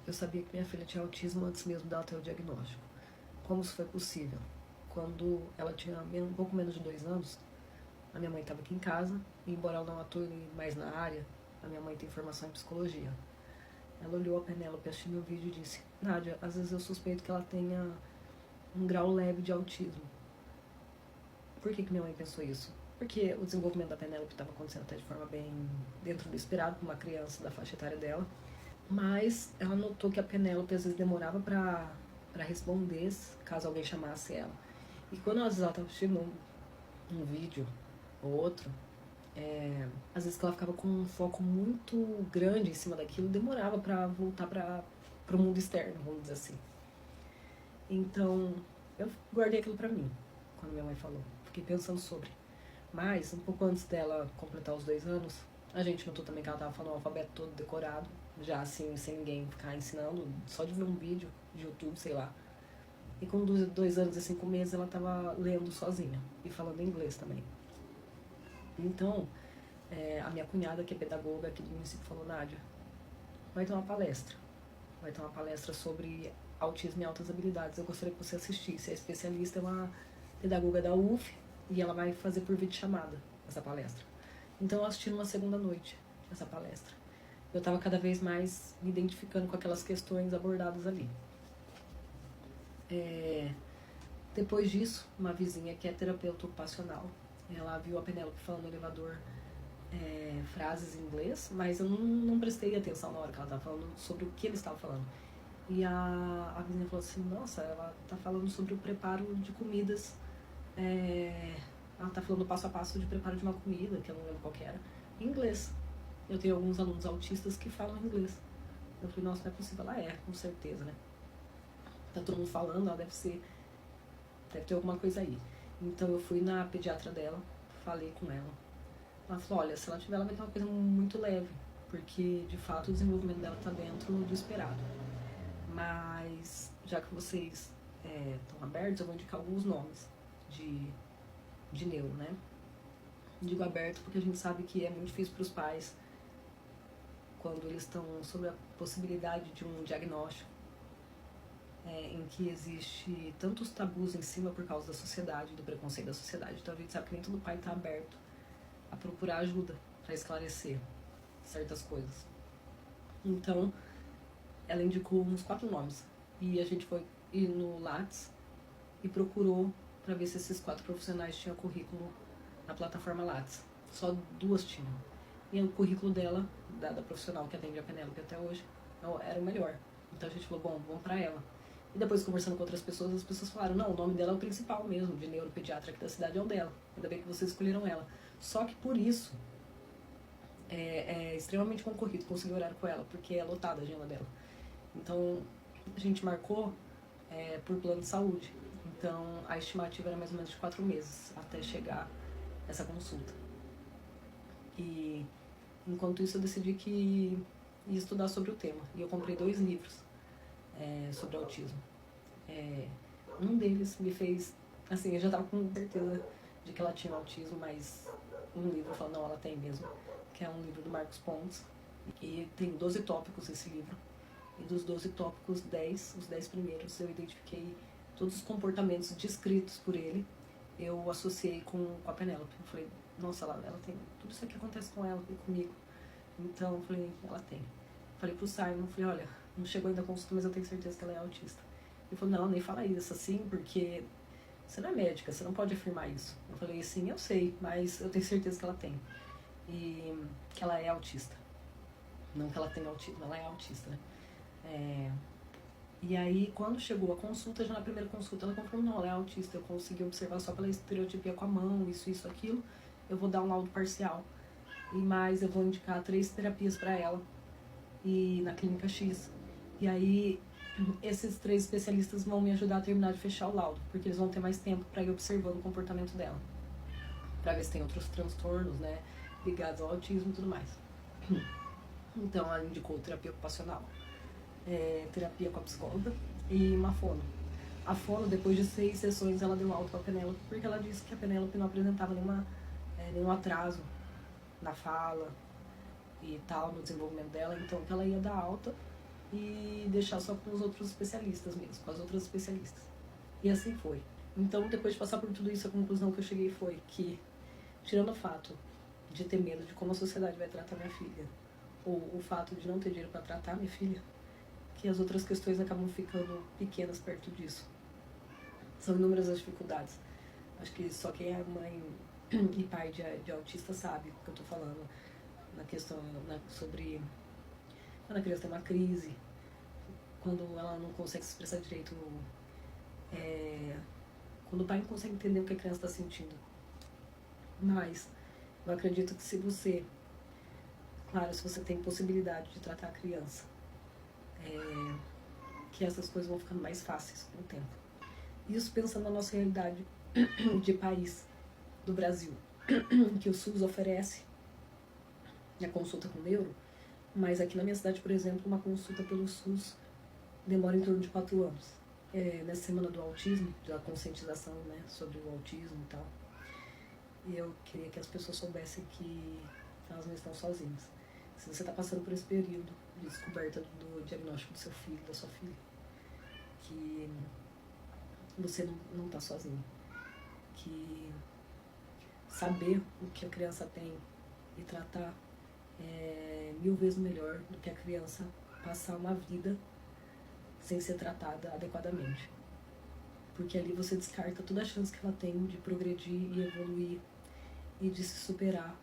eu sabia que minha filha tinha autismo antes mesmo dela ter o diagnóstico. Como isso foi possível? Quando ela tinha um pouco menos de 2 anos, a minha mãe estava aqui em casa, e embora ela não atue mais na área, a minha mãe tem formação em psicologia. Ela olhou a Penélope, assistiu meu vídeo e disse: Nádia, às vezes eu suspeito que ela tenha um grau leve de autismo. Por que minha mãe pensou isso? Porque o desenvolvimento da Penélope estava acontecendo até de forma bem dentro do esperado para uma criança da faixa etária dela, mas ela notou que a Penélope às vezes demorava para responder caso alguém chamasse ela. E quando às vezes ela estava assistindo um vídeo ou outro, às vezes que ela ficava com um foco muito grande em cima daquilo, demorava para voltar para o mundo externo, vamos dizer assim. Então, eu guardei aquilo pra mim, quando minha mãe falou. Fiquei pensando sobre. Mas, um pouco antes dela completar os 2 anos, a gente notou também que ela tava falando o alfabeto todo decorado, já assim, sem ninguém ficar ensinando, só de ver um vídeo de YouTube, sei lá. E com 2 anos e 5 meses ela tava lendo sozinha e falando inglês também. Então, a minha cunhada, que é pedagoga aqui do município, falou: Nádia, vai ter uma palestra. Vai ter uma palestra sobre autismo e altas habilidades. Eu gostaria que você assistisse. A especialista é uma pedagoga da UF e ela vai fazer por videochamada essa palestra. Então eu assisti numa segunda noite essa palestra. Eu estava cada vez mais me identificando com aquelas questões abordadas ali. Depois disso, uma vizinha que é terapeuta ocupacional, ela viu a Penélope falando no elevador frases em inglês, mas eu não prestei atenção na hora que ela estava falando sobre o que ele estava falando. E a vizinha falou assim: nossa, ela tá falando sobre o preparo de comidas, ela tá falando passo a passo de preparo de uma comida, que eu não lembro qual que era, em inglês. Eu tenho alguns alunos autistas que falam inglês. Eu falei: nossa, não é possível. Ela com certeza, né? Tá todo mundo falando, ela deve ter alguma coisa aí. Então eu fui na pediatra dela, falei com ela. Ela falou: olha, se ela tiver, ela vai ter uma coisa muito leve, porque de fato o desenvolvimento dela tá dentro do esperado. Mas já que vocês estão abertos, eu vou indicar alguns nomes de neuro, né? Digo aberto porque a gente sabe que é muito difícil para os pais, quando eles estão sobre a possibilidade de um diagnóstico em que existe tantos tabus em cima por causa da sociedade, do preconceito da sociedade. Então a gente sabe que nem todo pai está aberto a procurar ajuda para esclarecer certas coisas. Então, ela indicou uns 4 nomes. E a gente foi ir no Lattes e procurou para ver se esses 4 profissionais tinham currículo na plataforma Lattes. Só 2 tinham. E o currículo dela, da profissional que atende a Penélope até hoje, era o melhor. Então a gente falou: bom, vamos para ela. E depois, conversando com outras pessoas, as pessoas falaram: não, o nome dela é o principal mesmo, de neuropediatra aqui da cidade, é o dela. Ainda bem que vocês escolheram ela. Só que por isso é extremamente concorrido conseguir horário com ela, porque é lotada a agenda dela. Então a gente marcou por plano de saúde. Então a estimativa era mais ou menos de 4 meses até chegar essa consulta. E enquanto isso eu decidi que ia estudar sobre o tema. E eu comprei 2 livros sobre autismo. Um deles me fez, assim, eu já estava com certeza de que ela tinha autismo, mas um livro falou: não, ela tem mesmo, que é um livro do Marcos Pontes, e tem 12 tópicos esse livro, e dos 12 tópicos, os 10 primeiros eu identifiquei todos os comportamentos descritos por ele, eu associei com a Penélope. Eu falei: nossa, ela tem, tudo isso aqui acontece com ela e comigo. Então eu falei: ela tem. Falei pro Simon, falei: olha, não chegou ainda a consulta, mas eu tenho certeza que ela é autista. Ele falou: não, nem fala isso assim, porque você não é médica, você não pode afirmar isso. Eu falei: sim, eu sei, mas eu tenho certeza que ela tem. E que ela é autista. Não que ela tenha autismo, ela é autista, né? E aí, quando chegou a consulta, já na primeira consulta, ela confirmou: não, ela é autista. Eu consegui observar só pela estereotipia com a mão, isso, aquilo. Eu vou dar um laudo parcial. Mas eu vou indicar 3 terapias para ela e na clínica X. E aí, esses 3 especialistas vão me ajudar a terminar de fechar o laudo, porque eles vão ter mais tempo para ir observando o comportamento dela, para ver se tem outros transtornos, né, ligados ao autismo e tudo mais. Então ela indicou terapia ocupacional, terapia com a psicóloga e uma fono. A fono, depois de 6 sessões, ela deu alta para a Penélope, porque ela disse que a Penélope não apresentava nenhum atraso na fala e tal, no desenvolvimento dela, então que ela ia dar alta e deixar só com os outros especialistas mesmo, com as outras especialistas. E assim foi. Então, depois de passar por tudo isso, a conclusão que eu cheguei foi que, tirando o fato de ter medo de como a sociedade vai tratar minha filha, ou o fato de não ter dinheiro para tratar minha filha, que as outras questões acabam ficando pequenas perto disso. São inúmeras as dificuldades. Acho que só quem é mãe e pai de autista sabe o que eu estou falando na questão sobre quando a criança tem uma crise, quando ela não consegue se expressar direito, quando o pai não consegue entender o que a criança está sentindo. Mas eu acredito que se você tem possibilidade de tratar a criança, que essas coisas vão ficando mais fáceis com o tempo. Isso pensando na nossa realidade de país, do Brasil, que o SUS oferece a consulta com neuro, mas aqui na minha cidade, por exemplo, uma consulta pelo SUS demora em torno de 4 anos. Nessa semana do autismo, da conscientização, né, sobre o autismo e tal, e eu queria que as pessoas soubessem que elas não estão sozinhas. Se você está passando por esse período de descoberta do diagnóstico do seu filho, da sua filha, que você não está sozinho. Que saber o que a criança tem e tratar é 1000 vezes melhor do que a criança passar uma vida sem ser tratada adequadamente. Porque ali você descarta toda a chance que ela tem de progredir e evoluir e de se superar